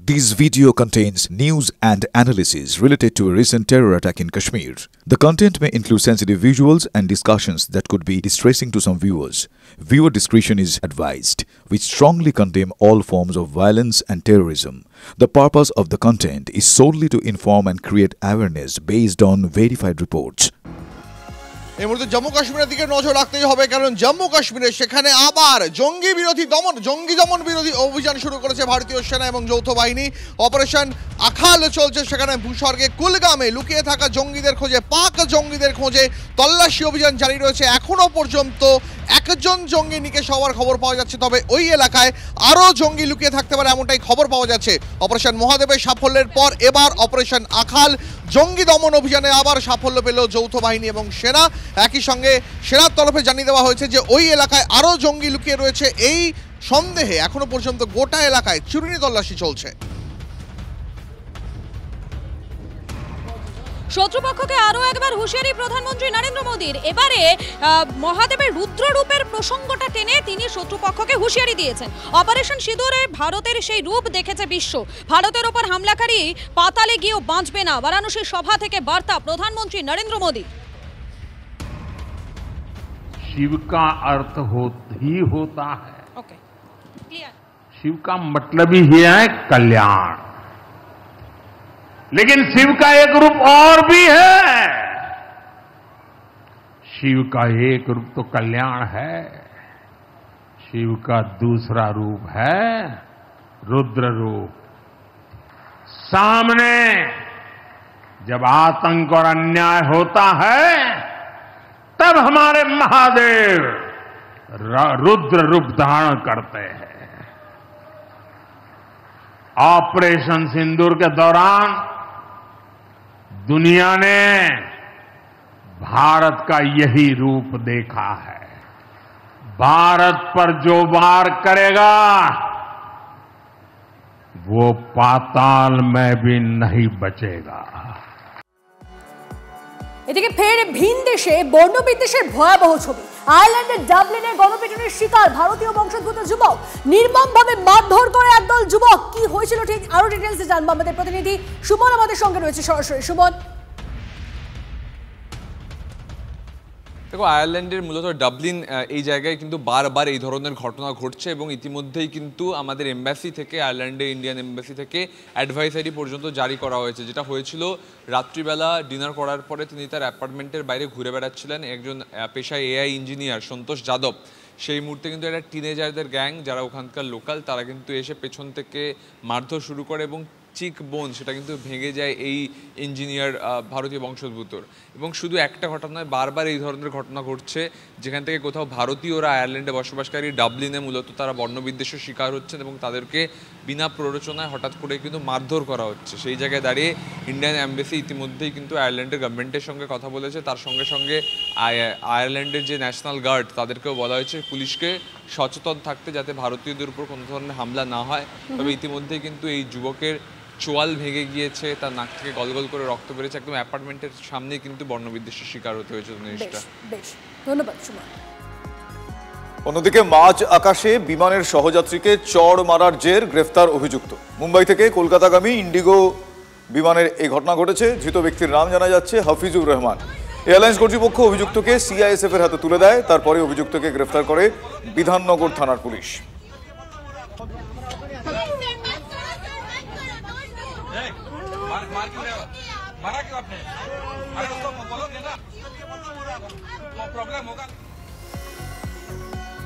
This video contains news and analysis related to a recent terror attack in Kashmir. The content may include sensitive visuals and discussions that could be distressing to some viewers. Viewer discretion is advised. We strongly condemn all forms of violence and terrorism. The purpose of the content is solely to inform and create awareness based on verified reports. এই মুহূর্তে জম্মু কাশ্মীরের দিকে নজর রাখতেই হবে, কারণ জম্মু কাশ্মীরে সেখানে আবার জঙ্গি দমন বিরোধী অভিযান শুরু করেছে ভারতীয় সেনা এবং যৌথ বাহিনী। অপারেশন আখাল চলছে সেখানে ভূস্বর্গে কুলগামে লুকিয়ে থাকা জঙ্গিদের খোঁজে, পাক জঙ্গিদের খোঁজে তল্লাশি অভিযান জারি রয়েছে। এখনো পর্যন্ত একজন জঙ্গি নিকেশ হওয়ার খবর পাওয়া যাচ্ছে, তবে ওই এলাকায় আরও জঙ্গি লুকিয়ে থাকতে পারে এমনটাই খবর পাওয়া যাচ্ছে। অপারেশন মহাদেবের সাফল্যের পর এবার অপারেশন আখাল জঙ্গি দমন অভিযানে আবার সাফল্য পেল যৌথ বাহিনী এবং সেনা। একই সঙ্গে সেনার তরফে জানিয়ে দেওয়া হয়েছে যে ওই এলাকায় আরও জঙ্গি লুকিয়ে রয়েছে। এই সন্দেহে এখনো পর্যন্ত গোটা এলাকায় চুরুনি তল্লাশি চলছে। শত্রুপক্ষকে আরও একবার হুঁশিয়ারি প্রধানমন্ত্রী নরেন্দ্র মোদীর। এবারে মহাদেবের রুদ্ররূপের প্রসঙ্গটা টেনে তিনি শত্রুপক্ষকে হুঁশিয়ারি দিয়েছেন। অপারেশন সিঁদুরে ভারতের সেই রূপ দেখেছে বিশ্ব। ভারতের ওপর হামলাকারী পাতালে গিয়েও বাঁচবে না, বারাণসীর সভা থেকে বার্তা প্রধানমন্ত্রী নরেন্দ্র মোদী। शिव का अर्थ ही होता है, शिव का मतलब ही है कल्याण। लेकिन शिव का एक रूप और भी है, शिव का एक रूप तो कल्याण है, शिव का दूसरा रूप है रुद्र रूप। सामने जब आतंक और अन्याय होता है तब हमारे महादेव रुद्र रूप धारण करते हैं। ऑपरेशन सिंदूर के दौरान दुनिया ने भारत का यही रूप देखा है। भारत पर जो वार करेगा वो पाताल में भी नहीं बचेगा। এদিকে ফের ভিন দেশে বর্ণবিদ্বেষের ভয়াবহ ছবি। আয়ারল্যান্ডের ডাবলিনের গণপিটুনির শিকার ভারতীয় বংশোদ্ভূত যুবক, নির্মমভাবে মারধর করে একদল যুবক। কি হয়েছিল ঠিক আরো ডিটেইলসে জানবো আমাদের প্রতিনিধি সুমন আমাদের সঙ্গে রয়েছে সরাসরি। সুমন, দেখো, আয়ারল্যান্ডের মূলত ডাবলিন এই জায়গায় কিন্তু বারবার এই ধরনের ঘটনা ঘটছে এবং ইতিমধ্যেই কিন্তু আমাদের এমবাসি থেকে, আয়ারল্যান্ডে ইন্ডিয়ান এমবাসি থেকে অ্যাডভাইসারি পর্যন্ত জারি করা হয়েছে। যেটা হয়েছিল, রাত্রিবেলা ডিনার করার পরে তিনি তার অ্যাপার্টমেন্টের বাইরে ঘুরে বেড়াচ্ছিলেন। একজন পেশায় এআই ইঞ্জিনিয়ার সন্তোষ যাদব, সেই মুহূর্তে কিন্তু একটা টিনেজারদের গ্যাং যারা ওখানকার লোকাল, তারা কিন্তু এসে পেছন থেকে মারধর শুরু করে এবং চিক বোন সেটা কিন্তু ভেঙে যায় এই ইঞ্জিনিয়ার ভারতীয় বংশোদ্ভূতর। এবং শুধু একটা ঘটনা নয়, বারবার এই ধরনের ঘটনা ঘটছে যেখান থেকে কোথাও ভারতীয়রা আয়ারল্যান্ডে বসবাসকারী ডাবলিনে মূলত তারা বর্ণবিদ্বেষের শিকার হচ্ছেন এবং তাদেরকে বিনা প্ররোচনায় হঠাৎ করে কিন্তু মারধর করা হচ্ছে। সেই জায়গায় দাঁড়িয়ে ইন্ডিয়ান এমবাসি ইতিমধ্যেই কিন্তু আয়ারল্যান্ডের গভর্নমেন্টের সঙ্গে কথা বলেছে। তার সঙ্গে সঙ্গে আয়ারল্যান্ডের যে ন্যাশনাল গার্ড তাদেরকেও বলা হয়েছে পুলিশকে সচেতন থাকতে, যাতে ভারতীয়দের উপর কোনো ধরনের হামলা না হয়। তবে ইতিমধ্যেই কিন্তু এই যুবকের চোয়াল ভেঙে গিয়েছে, তার নাক থেকে গলগল করে রক্ত বেরিয়েছে। একদম অ্যাপার্টমেন্টের সামনে কিন্তু বর্ণবিদ্বেষের শিকার হতে হয়েছে জিনিসটা। ধন্যবাদ সুমন। অন্যদিকে মাঝ আকাশে বিমানের সহযাত্রীকে চড় মারার জের, গ্রেফতার অভিযুক্ত। মুম্বাই থেকে কলকাতাগামী ইন্ডিগো বিমানের এই ঘটনা ঘটেছে। ধৃত ব্যক্তির নাম জানা যাচ্ছে হাফিজুর রহমান। এয়ারলাইন্স কর্তৃপক্ষ অভিযুক্তকে সিআইএসএফ এর হাতে তুলে দেয়। তারপরে অভিযুক্তকে গ্রেফতার করে বিধাননগর থানার পুলিশ।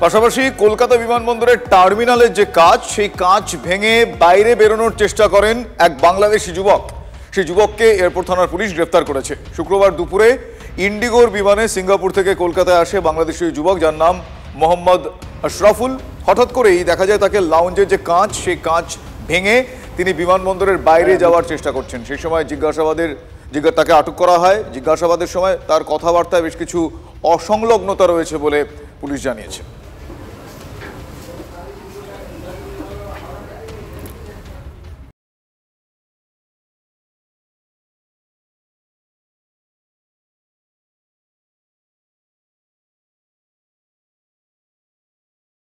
পাশাপাশি কলকাতা বিমানবন্দরের টার্মিনালের যে কাঁচ, সেই কাঁচ ভেঙে বাইরে বেরোনোর চেষ্টা করেন এক বাংলাদেশি যুবক। সেই যুবককে এয়ারপোর্ট থানার পুলিশ গ্রেফতার করেছে। শুক্রবার দুপুরে ইন্ডিগোর বিমানে সিঙ্গাপুর থেকে কলকাতায় আসে বাংলাদেশি যুবক, যার নাম মোহাম্মদ আশরাফুল। হঠাৎ করেই দেখা যায় তাকে লাউঞ্জের যে কাঁচ, সেই কাঁচ ভেঙে তিনি বিমানবন্দরের বাইরে যাওয়ার চেষ্টা করছেন। সেই সময় তাকে আটক করা হয়। জিজ্ঞাসাবাদের সময় তার কথাবার্তায় বেশ কিছু অসংলগ্নতা রয়েছে বলে পুলিশ জানিয়েছে।